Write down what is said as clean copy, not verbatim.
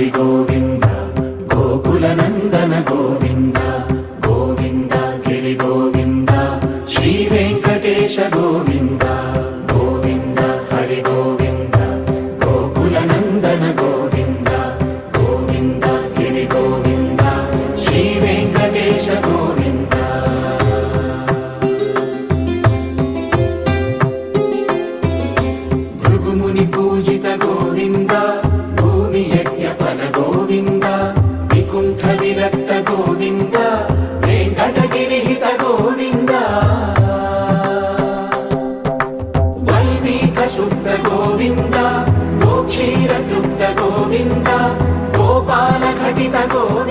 హరి గోవింద గోకుల నందన గోవింద గోవింద గిరి గోవింద శ్రీ వెంకటేశ గోవింద గోవింద హరి గోవింద గోకుల నందన గోవింద గోవింద గిరి గోవింద శ్రీ వెంకటేశ గోవింద భృగుముని పూజిత గోవింద భూమి యజ్ఞ ఫల గోవింద వికుంఠ విరక్త గోవింద వెంకటగిరిహిత గోవింద వైదిక శుద్ధ గోవింద గోక్షీర తృప్త గోవింద గోపాల ఘటిత గోవింద